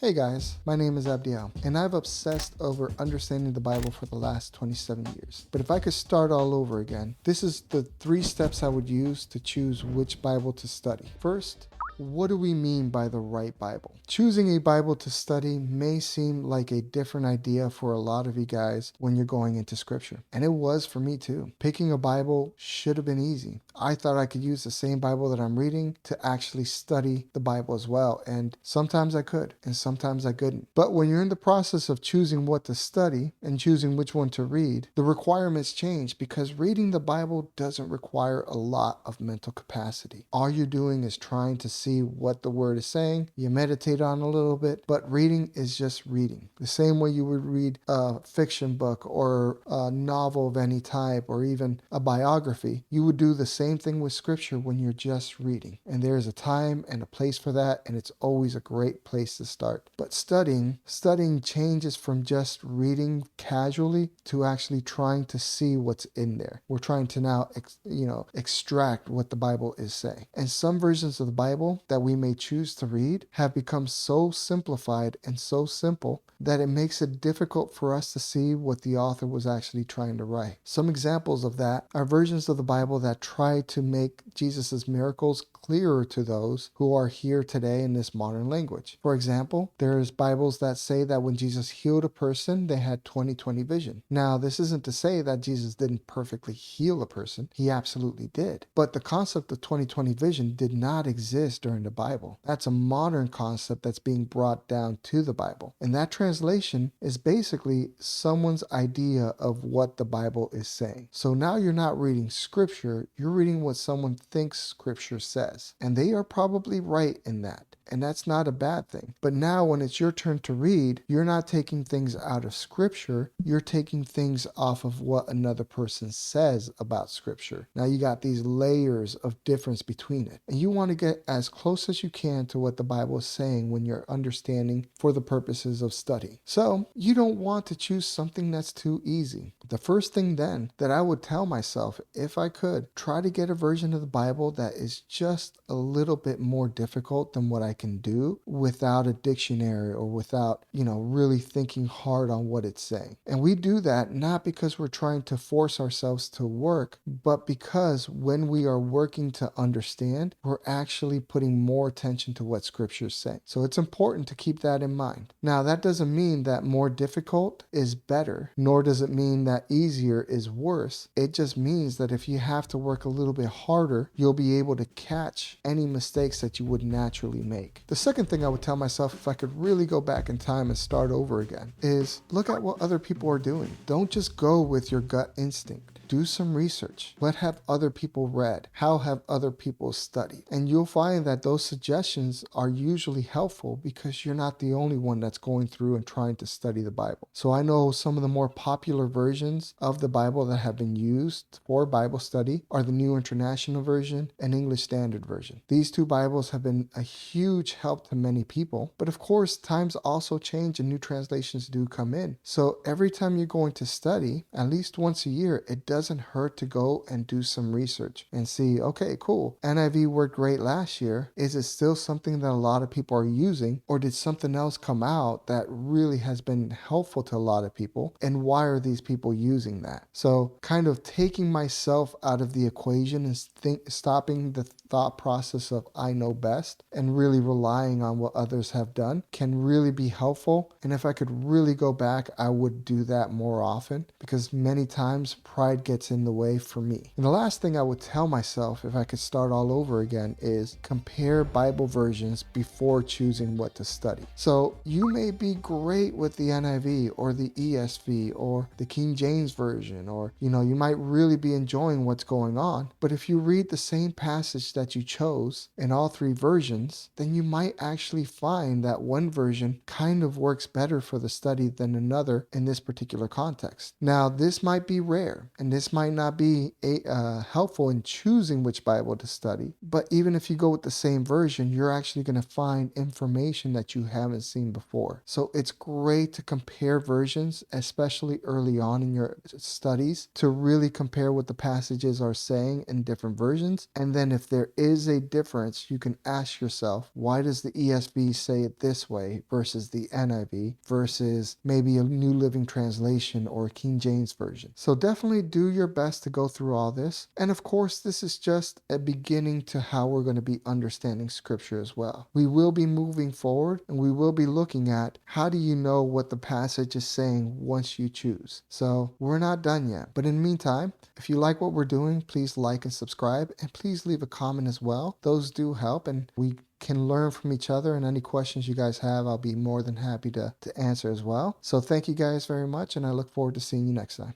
Hey guys, my name is Abdiel, and I've obsessed over understanding the Bible for the last 27 years. But if I could start all over again, this is the 3 steps I would use to choose which Bible to study. First, what do we mean by the right Bible? Choosing a Bible to study may seem like a different idea for a lot of you guys when you're going into scripture. And it was for me too. Picking a Bible should have been easy. I thought I could use the same Bible that I'm reading to actually study the Bible as well. And sometimes I could, and sometimes I couldn't. But when you're in the process of choosing what to study and choosing which one to read, the requirements change because reading the Bible doesn't require a lot of mental capacity. All you're doing is trying to see what the word is saying. You meditate on it a little bit, but reading is just reading. The same way you would read a fiction book or a novel of any type or even a biography, you would do the same thing with scripture when you're just reading. And there's a time and a place for that, and it's always a great place to start. But studying changes from just reading casually to actually trying to see what's in there. We're trying to now extract what the Bible is saying. And some versions of the Bible that we may choose to read have become so simplified and so simple that it makes it difficult for us to see what the author was actually trying to write. Some examples of that are versions of the Bible that try to make Jesus' miracles clearer to those who are here today in this modern language. For example, there's Bibles that say that when Jesus healed a person, they had 20/20 vision. Now, this isn't to say that Jesus didn't perfectly heal a person. He absolutely did. But the concept of 20/20 vision did not exist during the Bible. That's a modern concept that's being brought down to the Bible. And that translation is basically someone's idea of what the Bible is saying. So now you're not reading scripture, you're reading what someone thinks scripture says. And they are probably right in that. And that's not a bad thing. But now when it's your turn to read, you're not taking things out of scripture, you're taking things off of what another person says about scripture. Now you got these layers of difference between it. And you want to get as close as you can to what the Bible is saying when you're understanding for the purposes of study. So you don't want to choose something that's too easy. The first thing then that I would tell myself, if I could, try to get a version of the Bible that is just a little bit more difficult than what I can do without a dictionary or without, really thinking hard on what it's saying. And we do that not because we're trying to force ourselves to work, but because when we are working to understand, we're actually putting more attention to what scriptures say. So it's important to keep that in mind. Now, that doesn't mean that more difficult is better, nor does it mean that easier is worse. It just means that if you have to work a little bit harder, you'll be able to catch any mistakes that you would naturally make. The second thing I would tell myself if I could really go back in time and start over again is look at what other people are doing. Don't just go with your gut instinct. Do some research. What have other people read? How have other people studied? And you'll find that those suggestions are usually helpful because you're not the only one that's going through and trying to study the Bible. So I know some of the more popular versions of the Bible that have been used for Bible study are the New International Version and English Standard Version. These two Bibles have been a huge help to many people, but of course times also change and new translations do come in. So every time you're going to study, at least once a year, it doesn't hurt to go and do some research and see, okay, cool, NIV worked great last year. Is it still something that a lot of people are using, or did something else come out that really has been helpful to a lot of people, and why are these people using that? So kind of taking myself out of the equation and stopping the thought process of I know best and really relying on what others have done can really be helpful. And if I could really go back, I would do that more often because many times pride gets in the way for me. And the last thing I would tell myself if I could start all over again is compare Bible versions before choosing what to study. So you may be great with the NIV or the ESV or the King James Version, or you might really be enjoying what's going on. But if you read the same passage that you chose in all 3 versions, then you might actually find that one version kind of works better for the study than another in this particular context. Now, this might be rare, and this this might not be helpful in choosing which Bible to study, but even if you go with the same version, you're actually going to find information that you haven't seen before. So it's great to compare versions, especially early on in your studies, to really compare what the passages are saying in different versions. And then if there is a difference, you can ask yourself, why does the ESV say it this way versus the NIV versus maybe a New Living Translation or King James Version? So definitely do your best to go through all this. And of course, this is just a beginning to how we're going to be understanding scripture as well. We will be moving forward and we will be looking at how do you know what the passage is saying once you choose. So we're not done yet. But in the meantime, if you like what we're doing, please like and subscribe, and please leave a comment as well. Those do help, and we can learn from each other, and any questions you guys have, I'll be more than happy to answer as well. So thank you guys very much, and I look forward to seeing you next time.